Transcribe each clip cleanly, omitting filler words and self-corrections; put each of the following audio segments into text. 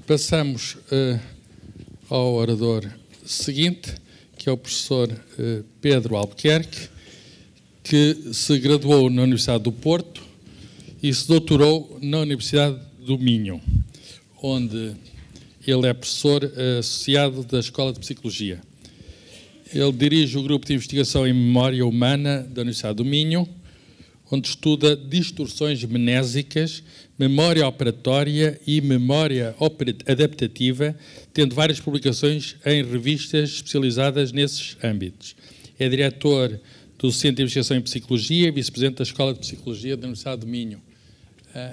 Passamos ao orador seguinte, que é o professor Pedro Albuquerque, que se graduou na Universidade do Porto e se doutorou na Universidade do Minho, onde ele é professor associado da Escola de Psicologia. Ele dirige o grupo de investigação em memória humana da Universidade do Minho, onde estuda distorções mnésicas, memória operatória e memória adaptativa, tendo várias publicações em revistas especializadas nesses âmbitos. É diretor do Centro de Investigação em Psicologia e vice-presidente da Escola de Psicologia da Universidade do Minho.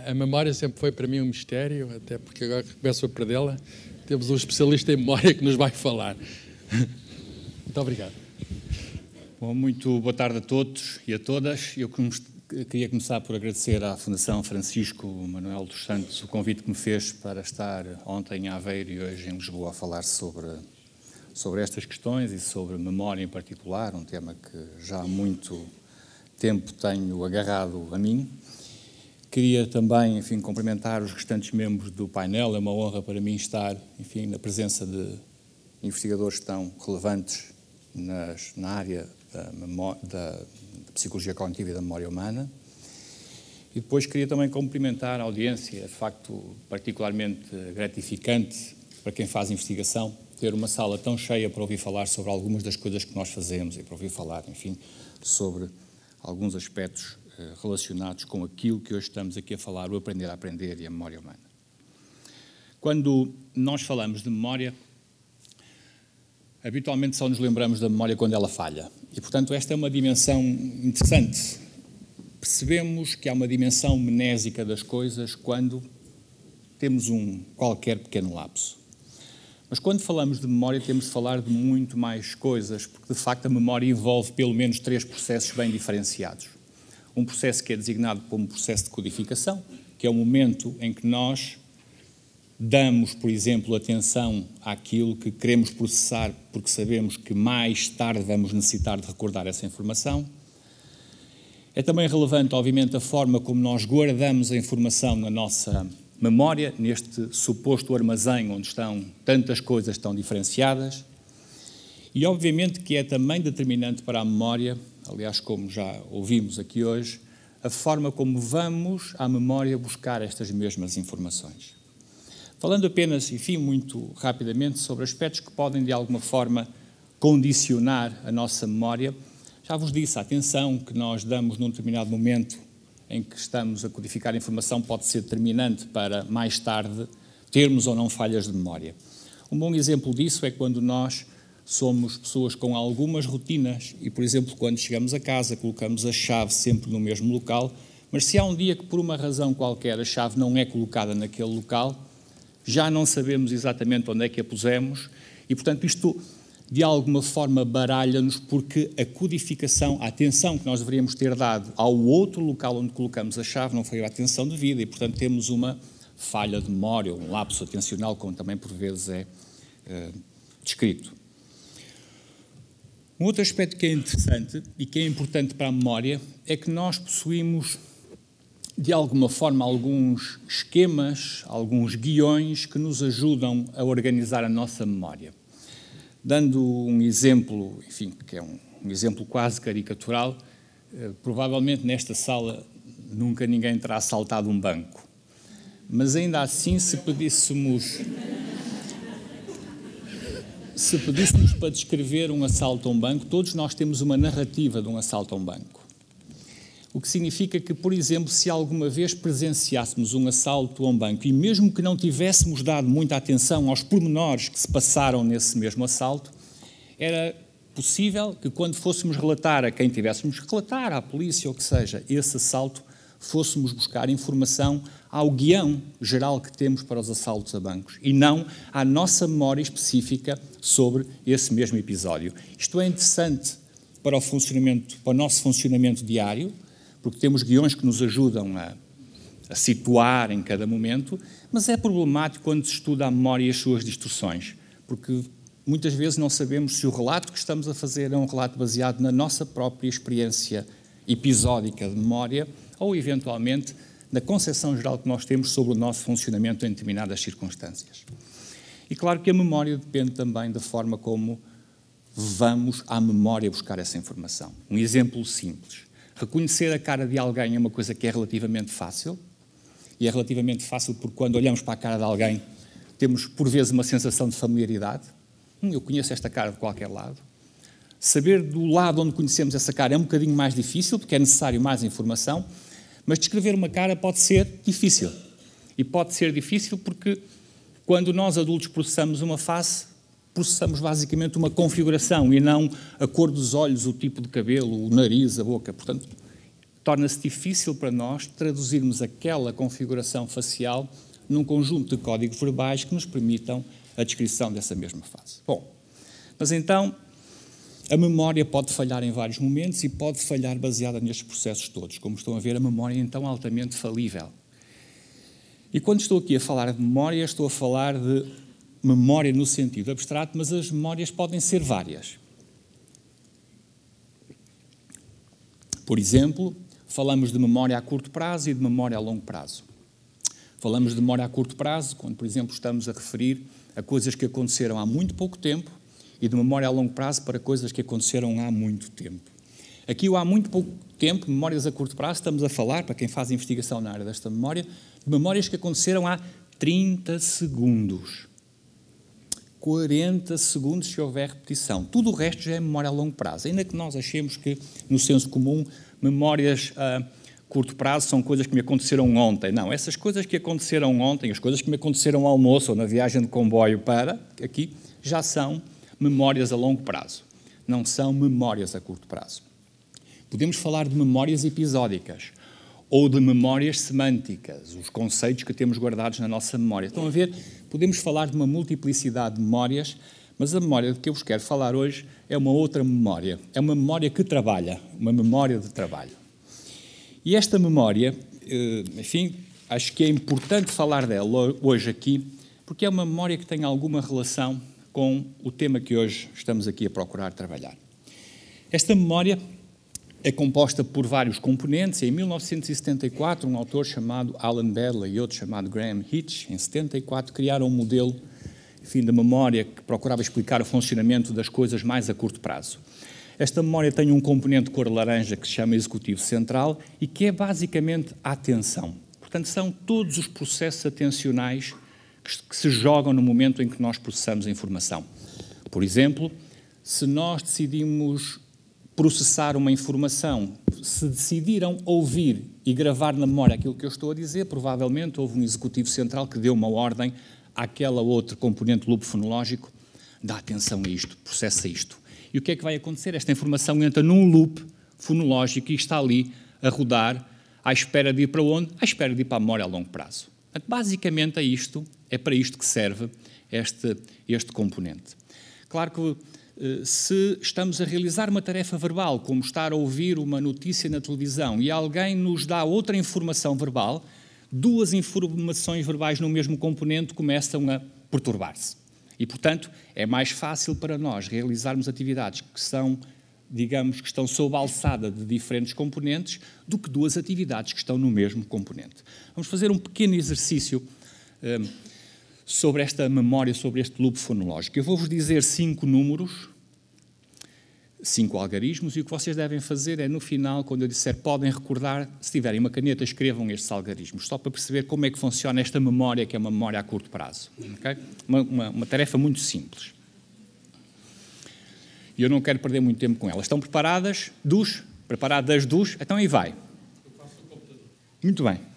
A memória sempre foi para mim um mistério, até porque agora que começo a perdê-la, temos um especialista em memória que nos vai falar. Muito obrigado. Bom, muito boa tarde a todos e a todas. Eu queria começar por agradecer à Fundação Francisco Manuel dos Santos o convite que me fez para estar ontem em Aveiro e hoje em Lisboa a falar sobre estas questões e sobre memória em particular, um tema que já há muito tempo tenho agarrado a mim. Queria também, enfim, cumprimentar os restantes membros do painel. É uma honra para mim estar, enfim, na presença de investigadores tão relevantes na área da psicologia cognitiva e da memória humana. E depois queria também cumprimentar a audiência. É de facto particularmente gratificante para quem faz investigação ter uma sala tão cheia para ouvir falar sobre algumas das coisas que nós fazemos e para ouvir falar, enfim, sobre alguns aspectos relacionados com aquilo que hoje estamos aqui a falar, o aprender a aprender e a memória humana. Quando nós falamos de memória, habitualmente só nos lembramos da memória quando ela falha. E, portanto, esta é uma dimensão interessante. Percebemos que há uma dimensão mnésica das coisas quando temos um qualquer pequeno lapso. Mas quando falamos de memória temos de falar de muito mais coisas, porque, de facto, a memória envolve pelo menos 3 processos bem diferenciados. Um processo que é designado como processo de codificação, que é o momento em que nós damos, por exemplo, atenção àquilo que queremos processar porque sabemos que mais tarde vamos necessitar de recordar essa informação. É também relevante, obviamente, a forma como nós guardamos a informação na nossa memória, neste suposto armazém onde estão tantas coisas tão diferenciadas. E, obviamente, que é também determinante para a memória, aliás, como já ouvimos aqui hoje, a forma como vamos à memória buscar estas mesmas informações. Falando apenas, enfim, muito rapidamente sobre aspectos que podem, de alguma forma, condicionar a nossa memória, já vos disse, a atenção que nós damos num determinado momento em que estamos a codificar a informação pode ser determinante para, mais tarde, termos ou não falhas de memória. Um bom exemplo disso é quando nós somos pessoas com algumas rotinas e, por exemplo, quando chegamos a casa, colocamos a chave sempre no mesmo local, mas se há um dia que, por uma razão qualquer, a chave não é colocada naquele local, já não sabemos exatamente onde é que a pusemos e, portanto, isto, de alguma forma, baralha-nos porque a codificação, a atenção que nós deveríamos ter dado ao outro local onde colocamos a chave não foi a atenção devida e, portanto, temos uma falha de memória, um lapso atencional, como também, por vezes, é descrito. Um outro aspecto que é interessante e que é importante para a memória é que nós possuímos, de alguma forma, alguns esquemas, alguns guiões que nos ajudam a organizar a nossa memória. Dando um exemplo, enfim, que é um exemplo quase caricatural, provavelmente nesta sala nunca ninguém terá assaltado um banco. Mas ainda assim, se pedíssemos para descrever um assalto a um banco, todos nós temos uma narrativa de um assalto a um banco. O que significa que, por exemplo, se alguma vez presenciássemos um assalto a um banco e mesmo que não tivéssemos dado muita atenção aos pormenores que se passaram nesse mesmo assalto, era possível que quando fôssemos relatar a quem tivéssemos que relatar, à polícia ou que seja, esse assalto, fôssemos buscar informação ao guião geral que temos para os assaltos a bancos e não à nossa memória específica sobre esse mesmo episódio. Isto é interessante para o nosso funcionamento diário, porque temos guiões que nos ajudam a situar em cada momento, mas é problemático quando se estuda a memória e as suas distorções, porque muitas vezes não sabemos se o relato que estamos a fazer é um relato baseado na nossa própria experiência episódica de memória ou, eventualmente, da concepção geral que nós temos sobre o nosso funcionamento em determinadas circunstâncias. E claro que a memória depende também da forma como vamos à memória buscar essa informação. Um exemplo simples. Reconhecer a cara de alguém é uma coisa que é relativamente fácil, e é relativamente fácil porque quando olhamos para a cara de alguém temos, por vezes, uma sensação de familiaridade. Eu conheço esta cara de qualquer lado. Saber do lado onde conhecemos essa cara é um bocadinho mais difícil, porque é necessário mais informação, mas descrever uma cara pode ser difícil. E pode ser difícil porque, quando nós adultos processamos uma face, processamos basicamente uma configuração e não a cor dos olhos, o tipo de cabelo, o nariz, a boca. Portanto, torna-se difícil para nós traduzirmos aquela configuração facial num conjunto de códigos verbais que nos permitam a descrição dessa mesma face. Bom, mas então, a memória pode falhar em vários momentos e pode falhar baseada nestes processos todos. Como estão a ver, a memória é então altamente falível. E quando estou aqui a falar de memória, estou a falar de memória no sentido abstrato, mas as memórias podem ser várias. Por exemplo, falamos de memória a curto prazo e de memória a longo prazo. Falamos de memória a curto prazo quando, por exemplo, estamos a referir a coisas que aconteceram há muito pouco tempo e de memória a longo prazo para coisas que aconteceram há muito tempo. Aqui, há muito pouco tempo, memórias a curto prazo, estamos a falar, para quem faz investigação na área desta memória, de memórias que aconteceram há 30 segundos. 40 segundos se houver repetição. Tudo o resto já é memória a longo prazo. Ainda que nós achemos que, no senso comum, memórias a curto prazo são coisas que me aconteceram ontem. Não, essas coisas que aconteceram ontem, as coisas que me aconteceram ao almoço ou na viagem de comboio para aqui, já são memórias a longo prazo. Não são memórias a curto prazo. Podemos falar de memórias episódicas ou de memórias semânticas, os conceitos que temos guardados na nossa memória. Estão a ver? Podemos falar de uma multiplicidade de memórias, mas a memória de que eu vos quero falar hoje é uma outra memória. É uma memória que trabalha, uma memória de trabalho. E esta memória, enfim, acho que é importante falar dela hoje aqui, porque é uma memória que tem alguma relação com o tema que hoje estamos aqui a procurar trabalhar. Esta memória é composta por vários componentes. Em 1974, um autor chamado Alan Baddeley e outro chamado Graham Hitch, em 74, criaram um modelo, enfim, de memória que procurava explicar o funcionamento das coisas mais a curto prazo. Esta memória tem um componente cor laranja que se chama executivo central e que é basicamente a atenção. Portanto, são todos os processos atencionais que se jogam no momento em que nós processamos a informação. Por exemplo, se nós decidimos processar uma informação, se decidiram ouvir e gravar na memória aquilo que eu estou a dizer, provavelmente houve um executivo central que deu uma ordem àquela outra componente loop fonológico, dá atenção a isto, processa isto. E o que é que vai acontecer? Esta informação entra num loop fonológico e está ali a rodar, à espera de ir para onde? À espera de ir para a memória a longo prazo. Portanto, basicamente é para isto que serve este componente. Claro que se estamos a realizar uma tarefa verbal, como estar a ouvir uma notícia na televisão, e alguém nos dá outra informação verbal, duas informações verbais no mesmo componente começam a perturbar-se. E, portanto, é mais fácil para nós realizarmos atividades que são, digamos, que estão sob a alçada de diferentes componentes do que duas atividades que estão no mesmo componente. Vamos fazer um pequeno exercício sobre esta memória, sobre este loop fonológico. Eu vou-vos dizer 5 números, 5 algarismos, e o que vocês devem fazer é, no final, quando eu disser podem recordar, se tiverem uma caneta, escrevam estes algarismos, só para perceber como é que funciona esta memória, que é uma memória a curto prazo. Okay? Uma tarefa muito simples. E eu não quero perder muito tempo com ela. Estão preparadas? Preparadas dos? Então aí vai. Muito bem.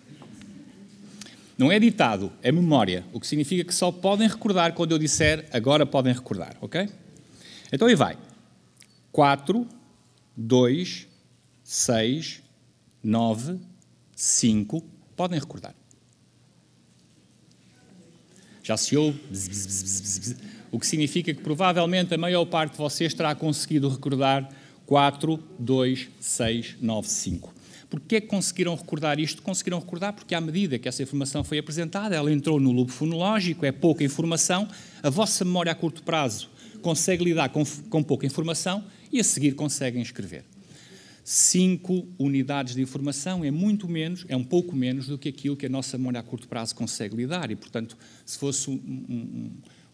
Não é ditado, é memória, o que significa que só podem recordar quando eu disser agora podem recordar, ok? Então aí vai. 4, 2, 6, 9, 5, podem recordar. Já se ouve, o que significa que provavelmente a maior parte de vocês terá conseguido recordar 4, 2, 6, 9, 5. Porquê é que conseguiram recordar isto? Conseguiram recordar porque, à medida que essa informação foi apresentada, ela entrou no loop fonológico, é pouca informação, a vossa memória a curto prazo consegue lidar com pouca informação e, a seguir, conseguem escrever. 5 unidades de informação é muito menos, é um pouco menos do que aquilo que a nossa memória a curto prazo consegue lidar e, portanto, se fosse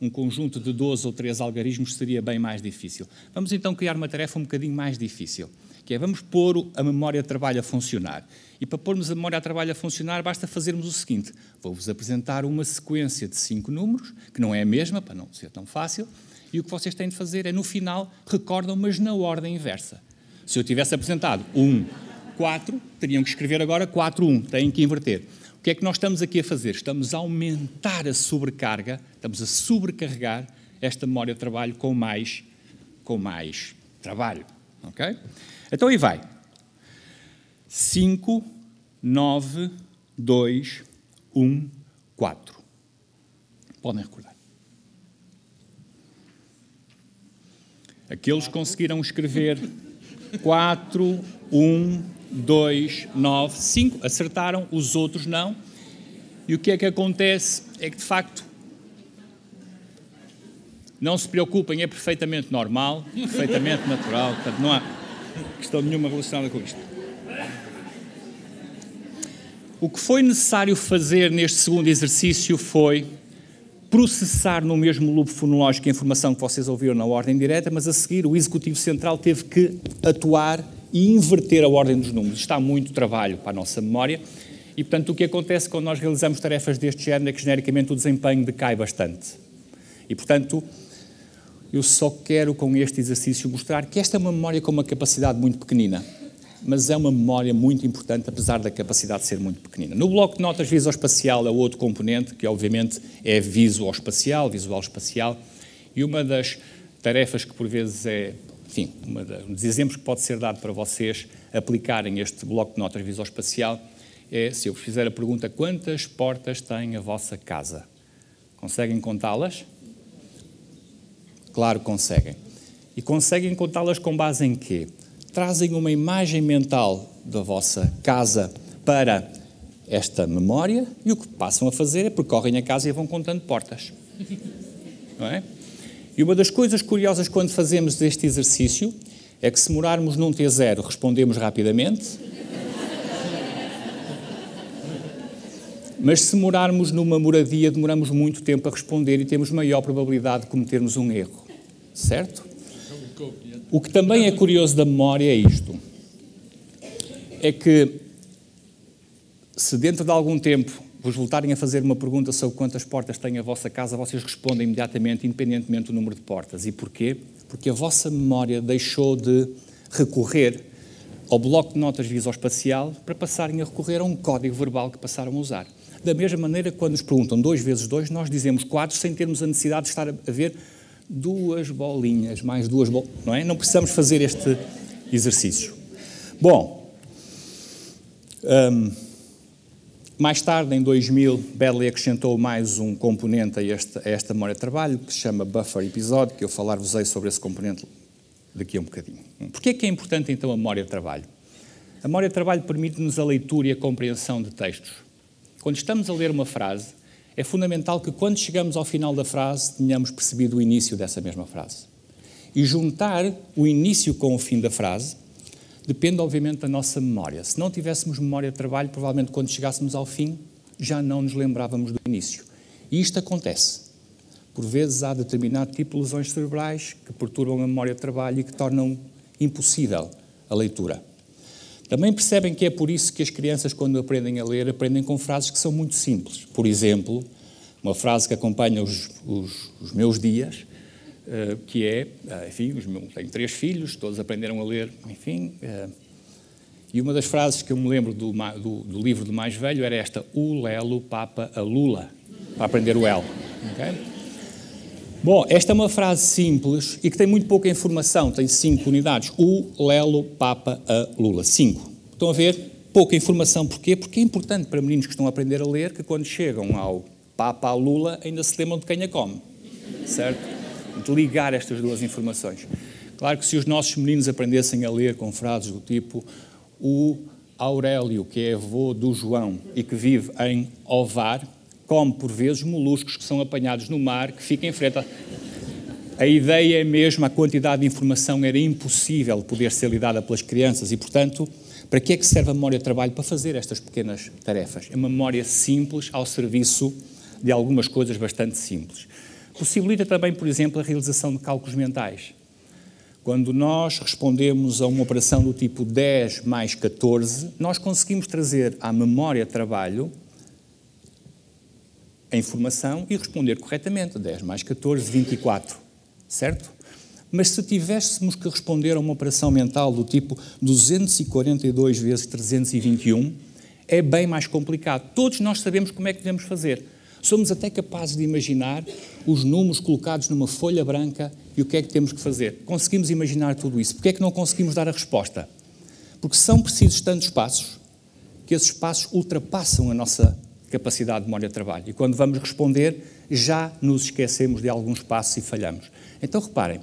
um conjunto de 12 ou 13 algarismos seria bem mais difícil. Vamos então criar uma tarefa um bocadinho mais difícil, que é vamos pôr a memória de trabalho a funcionar. E para pormos a memória de trabalho a funcionar basta fazermos o seguinte, vou-vos apresentar uma sequência de 5 números, que não é a mesma, para não ser tão fácil, e o que vocês têm de fazer é, no final, recordam, mas na ordem inversa. Se eu tivesse apresentado 1, 4, teriam que escrever agora 4, 1. Têm que inverter. O que é que nós estamos aqui a fazer? Estamos a aumentar a sobrecarga, estamos a sobrecarregar esta memória de trabalho com mais trabalho. Ok? Então aí vai. 5, 9, 2, 1, 4. Podem recordar. Aqueles que conseguiram escrever 4, 1, 2, 9, 5, acertaram, os outros não. E o que é que acontece é que, de facto, não se preocupem, é perfeitamente normal, perfeitamente natural, portanto, não há questão nenhuma relacionada com isto. O que foi necessário fazer neste segundo exercício foi processar no mesmo loop fonológico a informação que vocês ouviram na ordem direta, mas a seguir o Executivo Central teve que atuar e inverter a ordem dos números. Está muito trabalho para a nossa memória e, portanto, o que acontece quando nós realizamos tarefas deste género é que, genericamente, o desempenho decai bastante. E, portanto, eu só quero, com este exercício, mostrar que esta é uma memória com uma capacidade muito pequenina, mas é uma memória muito importante, apesar da capacidade de ser muito pequenina. No bloco de notas visoespacial é o outro componente, que obviamente é visual-espacial, e uma das tarefas que por vezes é, enfim, um dos exemplos que pode ser dado para vocês aplicarem este bloco de notas visoespacial é, se eu vos fizer a pergunta, quantas portas tem a vossa casa? Conseguem contá-las? Claro que conseguem. E conseguem contá-las com base em quê? Trazem uma imagem mental da vossa casa para esta memória e o que passam a fazer é percorrem a casa e vão contando portas. Não é? E uma das coisas curiosas quando fazemos este exercício é que se demorarmos num T0 respondemos rapidamente, mas se demorarmos numa moradia demoramos muito tempo a responder e temos maior probabilidade de cometermos um erro. Certo? O que também é curioso da memória é isto. É que, se dentro de algum tempo vos voltarem a fazer uma pergunta sobre quantas portas tem a vossa casa, vocês respondem imediatamente, independentemente do número de portas. E porquê? Porque a vossa memória deixou de recorrer ao bloco de notas visoespacial para passarem a recorrer a um código verbal que passaram a usar. Da mesma maneira que quando nos perguntam 2 vezes 2, nós dizemos 4 sem termos a necessidade de estar a ver 2 bolinhas, mais 2 bolinhas, não é? Não precisamos fazer este exercício. Bom, mais tarde, em 2000, Bedley acrescentou mais um componente a esta memória de trabalho, que se chama Buffer Episode, que eu falar-vos-ei sobre esse componente daqui a um bocadinho. Porquê é que é importante, então, a memória de trabalho? A memória de trabalho permite-nos a leitura e a compreensão de textos. Quando estamos a ler uma frase, é fundamental que, quando chegamos ao final da frase, tenhamos percebido o início dessa mesma frase. E juntar o início com o fim da frase depende, obviamente, da nossa memória. Se não tivéssemos memória de trabalho, provavelmente, quando chegássemos ao fim, já não nos lembrávamos do início. E isto acontece. Por vezes, há determinado tipo de lesões cerebrais que perturbam a memória de trabalho e que tornam impossível a leitura. Também percebem que é por isso que as crianças, quando aprendem a ler, aprendem com frases que são muito simples. Por exemplo, uma frase que acompanha os meus dias, que é, enfim, tenho 3 filhos, todos aprenderam a ler, enfim, e uma das frases que eu me lembro do livro do mais velho era esta: o lelo papa a lula, para aprender o L. Okay? Bom, esta é uma frase simples e que tem muito pouca informação, tem 5 unidades. O lelo papa a lula. 5. Estão a ver? Pouca informação. Porquê? Porque é importante para meninos que estão a aprender a ler que, quando chegam ao papa a lula, ainda se lembram de quem a come. Certo? De ligar estas 2 informações. Claro que se os nossos meninos aprendessem a ler com frases do tipo: o Aurélio, que é avô do João e que vive em Ovar, come por vezes moluscos que são apanhados no mar, que fica em frente a... A ideia é mesmo, a quantidade de informação era impossível poder ser lidada pelas crianças e, portanto, para que é que serve a memória de trabalho? Para fazer estas pequenas tarefas. É uma memória simples ao serviço de algumas coisas bastante simples. Possibilita também, por exemplo, a realização de cálculos mentais. Quando nós respondemos a uma operação do tipo 10 mais 14, nós conseguimos trazer à memória de trabalho a informação e responder corretamente. 10 mais 14, 24, certo? Mas se tivéssemos que responder a uma operação mental do tipo 242 vezes 321, é bem mais complicado. Todos nós sabemos como é que devemos fazer. Somos até capazes de imaginar os números colocados numa folha branca e o que é que temos que fazer. Conseguimos imaginar tudo isso. Porquê é que não conseguimos dar a resposta? Porque são precisos tantos passos que esses passos ultrapassam a nossa capacidade de memória de trabalho. E quando vamos responder, já nos esquecemos de alguns passos e falhamos. Então, reparem,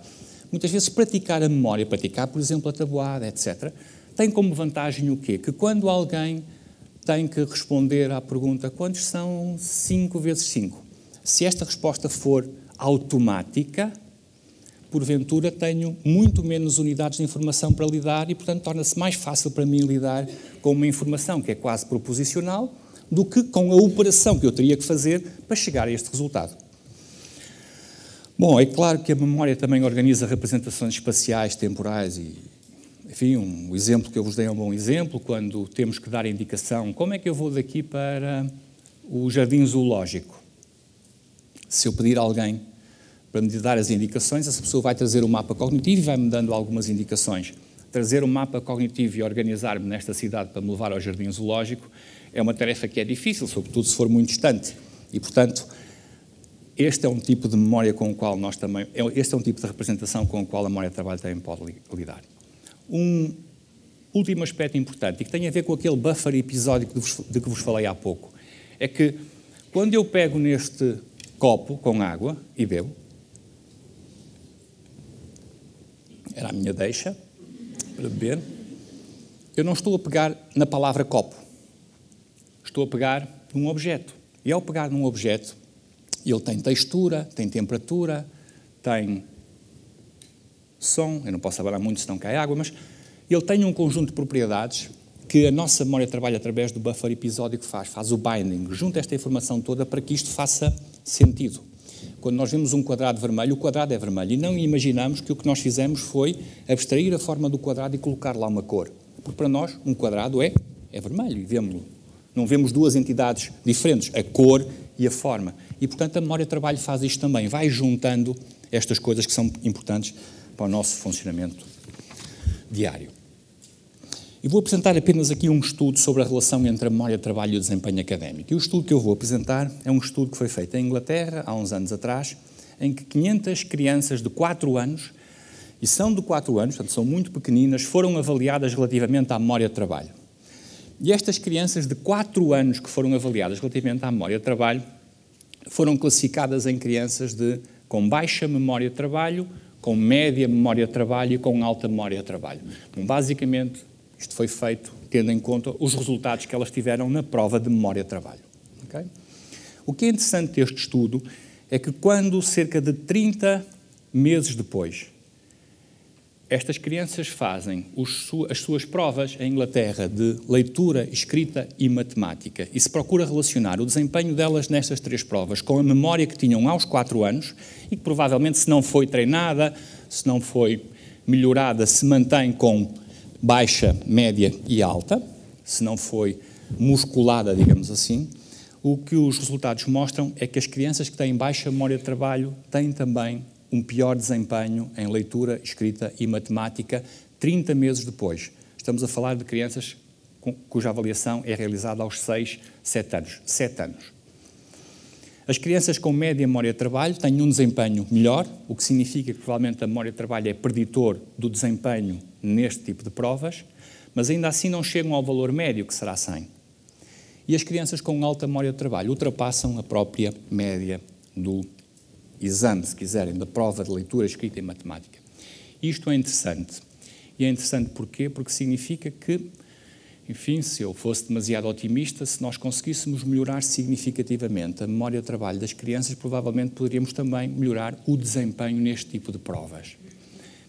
muitas vezes praticar a memória, praticar, por exemplo, a tabuada, etc., tem como vantagem o quê? Que quando alguém tem que responder à pergunta quantos são 5 vezes 5? Se esta resposta for automática, porventura tenho muito menos unidades de informação para lidar e, portanto, torna-se mais fácil para mim lidar com uma informação que é quase proposicional do que com a operação que eu teria que fazer para chegar a este resultado. Bom, é claro que a memória também organiza representações espaciais, temporais e, enfim, um exemplo que eu vos dei é um bom exemplo, quando temos que dar indicação, como é que eu vou daqui para o jardim zoológico? Se eu pedir a alguém para me dar as indicações, essa pessoa vai trazer o mapa cognitivo e vai-me dando algumas indicações. Trazer o mapa cognitivo e organizar-me nesta cidade para me levar ao jardim zoológico é uma tarefa que é difícil, sobretudo se for muito distante. E, portanto, este é um tipo de memória com o qual nós também... Este é um tipo de representação com o qual a memória de trabalho também pode lidar. Um último aspecto importante, e que tem a ver com aquele buffer episódico de que vos falei há pouco, é que quando eu pego neste copo com água e bebo, era a minha deixa para beber, eu não estou a pegar na palavra copo, estou a pegar num objeto. E ao pegar num objeto, ele tem textura, tem temperatura, tem som, eu não posso falar muito senão cai água, mas ele tem um conjunto de propriedades que a nossa memória de trabalho através do buffer episódico faz o binding, junta esta informação toda para que isto faça sentido. Quando nós vemos um quadrado vermelho, o quadrado é vermelho e não imaginamos que o que nós fizemos foi abstrair a forma do quadrado e colocar lá uma cor. Porque para nós um quadrado é vermelho e vemos-lo. Não vemos duas entidades diferentes, a cor e a forma. E, portanto, a memória de trabalho faz isto também, vai juntando estas coisas que são importantes para o nosso funcionamento diário. E vou apresentar apenas aqui um estudo sobre a relação entre a memória de trabalho e o desempenho académico. E o estudo que eu vou apresentar é um estudo que foi feito em Inglaterra, há uns anos atrás, em que 500 crianças de 4 anos, e são de 4 anos, portanto são muito pequeninas, foram avaliadas relativamente à memória de trabalho. E estas crianças de 4 anos que foram avaliadas relativamente à memória de trabalho foram classificadas em crianças com baixa memória de trabalho, com média memória de trabalho e com alta memória de trabalho. Bom, basicamente, isto foi feito tendo em conta os resultados que elas tiveram na prova de memória de trabalho. Okay? O que é interessante deste estudo é que quando, cerca de 30 meses depois, estas crianças fazem as suas provas em Inglaterra de leitura, escrita e matemática e se procura relacionar o desempenho delas nestas 3 provas com a memória que tinham aos 4 anos e que provavelmente, se não foi treinada, se não foi melhorada, se mantém com baixa, média e alta, se não foi musculada, digamos assim, o que os resultados mostram é que as crianças que têm baixa memória de trabalho têm também um pior desempenho em leitura, escrita e matemática 30 meses depois. Estamos a falar de crianças cuja avaliação é realizada aos 6, 7 anos. 7 anos. As crianças com média memória de trabalho têm um desempenho melhor, o que significa que provavelmente a memória de trabalho é preditor do desempenho neste tipo de provas, mas ainda assim não chegam ao valor médio, que será 100. E as crianças com alta memória de trabalho ultrapassam a própria média do exame, se quiserem, da prova de leitura, escrita e matemática. Isto é interessante. E é interessante porquê? Porque significa que enfim, se eu fosse demasiado otimista, se nós conseguíssemos melhorar significativamente a memória de trabalho das crianças, provavelmente poderíamos também melhorar o desempenho neste tipo de provas.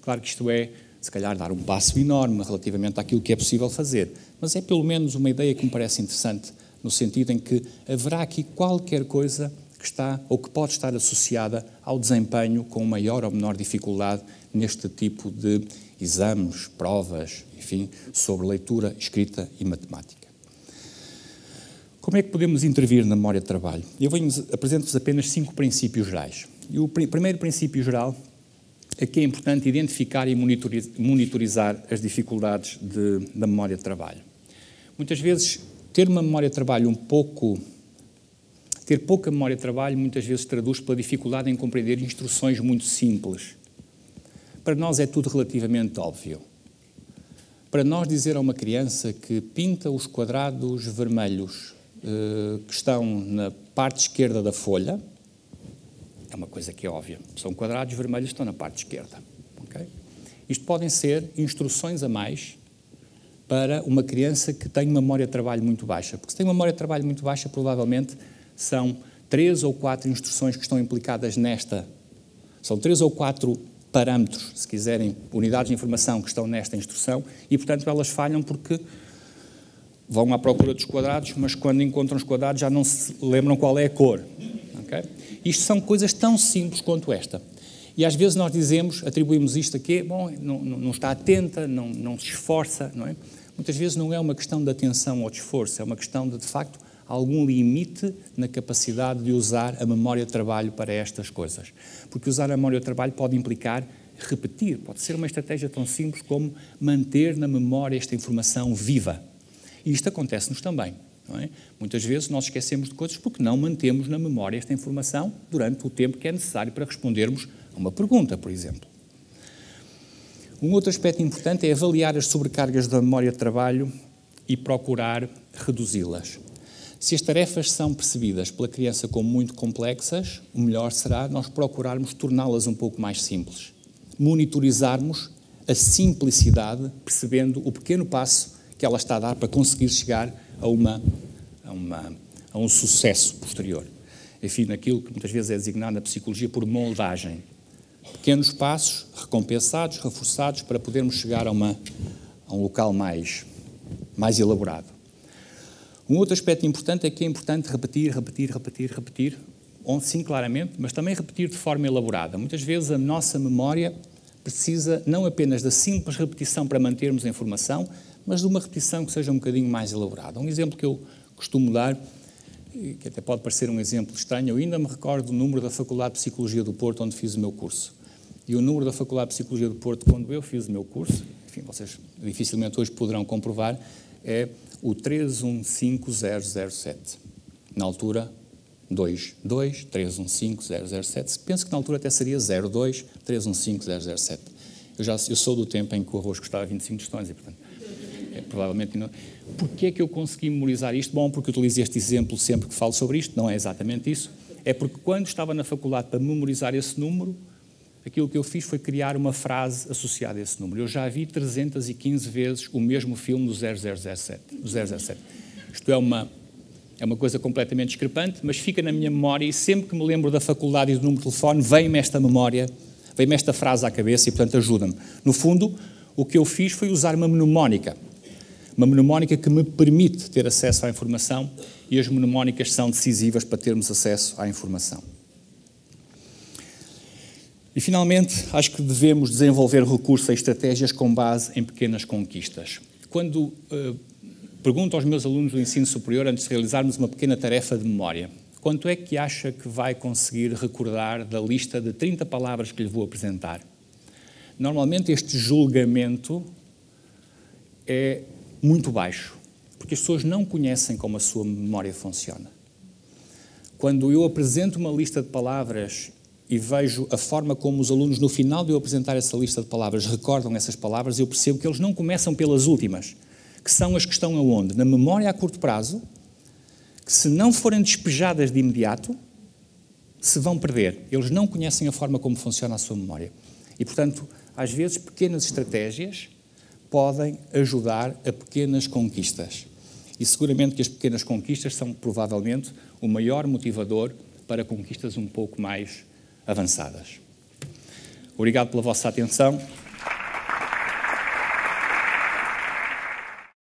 Claro que isto é, se calhar, dar um passo enorme relativamente àquilo que é possível fazer, mas é pelo menos uma ideia que me parece interessante, no sentido em que haverá aqui qualquer coisa que está ou que pode estar associada ao desempenho com maior ou menor dificuldade neste tipo de exames, provas, enfim, sobre leitura, escrita e matemática. Como é que podemos intervir na memória de trabalho? Eu apresento-vos apenas 5 princípios gerais. E o primeiro princípio geral é que é importante identificar e monitorizar as dificuldades da memória de trabalho. Muitas vezes, ter uma memória de trabalho ter pouca memória de trabalho, muitas vezes traduz pela dificuldade em compreender instruções muito simples. Para nós é tudo relativamente óbvio. Para nós dizer a uma criança que pinta os quadrados vermelhos que estão na parte esquerda da folha, é uma coisa que é óbvia. São quadrados vermelhos que estão na parte esquerda. Okay? Isto podem ser instruções a mais para uma criança que tem uma memória de trabalho muito baixa. Porque se tem uma memória de trabalho muito baixa, provavelmente são 3 ou 4 instruções que estão implicadas nesta. São 3 ou 4 parâmetros, se quiserem, unidades de informação que estão nesta instrução e, portanto, elas falham porque vão à procura dos quadrados, mas quando encontram os quadrados já não se lembram qual é a cor. Okay? Isto são coisas tão simples quanto esta. E às vezes nós atribuímos isto a quê? Bom, não está atenta, não se esforça, não é? Muitas vezes não é uma questão de atenção ou de esforço, é uma questão de facto, algum limite na capacidade de usar a memória de trabalho para estas coisas. Porque usar a memória de trabalho pode implicar repetir, pode ser uma estratégia tão simples como manter na memória esta informação viva. E isto acontece-nos também. Não é? Muitas vezes nós esquecemos de coisas porque não mantemos na memória esta informação durante o tempo que é necessário para respondermos a uma pergunta, por exemplo. Um outro aspecto importante é avaliar as sobrecargas da memória de trabalho e procurar reduzi-las. Se as tarefas são percebidas pela criança como muito complexas, o melhor será nós procurarmos torná-las um pouco mais simples. Monitorizarmos a simplicidade, percebendo o pequeno passo que ela está a dar para conseguir chegar a um sucesso posterior. Enfim, naquilo que muitas vezes é designado na psicologia por moldagem. Pequenos passos recompensados, reforçados, para podermos chegar a um local mais elaborado. Um outro aspecto importante é que é importante repetir, sim, claramente, mas também repetir de forma elaborada. Muitas vezes a nossa memória precisa não apenas da simples repetição para mantermos a informação, mas de uma repetição que seja um bocadinho mais elaborada. Um exemplo que eu costumo dar, que até pode parecer um exemplo estranho, eu ainda me recordo do número da Faculdade de Psicologia do Porto, onde fiz o meu curso. E o número da Faculdade de Psicologia do Porto, quando eu fiz o meu curso, enfim, vocês dificilmente hoje poderão comprovar, é o 315007. Na altura, 223150007. Penso que na altura até seria 02315007. Eu sou do tempo em que o arroz custava 25 tostões e, portanto, provavelmente não. Porquê é que eu consegui memorizar isto? Bom, porque utilizo este exemplo sempre que falo sobre isto, não é exatamente isso. É porque quando estava na faculdade para memorizar esse número, aquilo que eu fiz foi criar uma frase associada a esse número. Eu já vi 315 vezes o mesmo filme do 0007. Isto é uma coisa completamente discrepante, mas fica na minha memória e sempre que me lembro da faculdade e do número de telefone, vem-me esta memória, vem-me esta frase à cabeça e, portanto, ajuda-me. No fundo, o que eu fiz foi usar uma mnemónica que me permite ter acesso à informação e as mnemónicas são decisivas para termos acesso à informação. E, finalmente, acho que devemos desenvolver recursos e estratégias com base em pequenas conquistas. Quando pergunto aos meus alunos do ensino superior, antes de realizarmos uma pequena tarefa de memória, quanto é que acha que vai conseguir recordar da lista de 30 palavras que lhe vou apresentar? Normalmente este julgamento é muito baixo, porque as pessoas não conhecem como a sua memória funciona. Quando eu apresento uma lista de palavras e vejo a forma como os alunos, no final de eu apresentar essa lista de palavras, recordam essas palavras, eu percebo que eles não começam pelas últimas, que são as que estão aonde? Na memória a curto prazo, que se não forem despejadas de imediato, se vão perder. Eles não conhecem a forma como funciona a sua memória. E, portanto, às vezes, pequenas estratégias podem ajudar a pequenas conquistas. E seguramente que as pequenas conquistas são provavelmente o maior motivador para conquistas um pouco mais avançadas. Obrigado pela vossa atenção.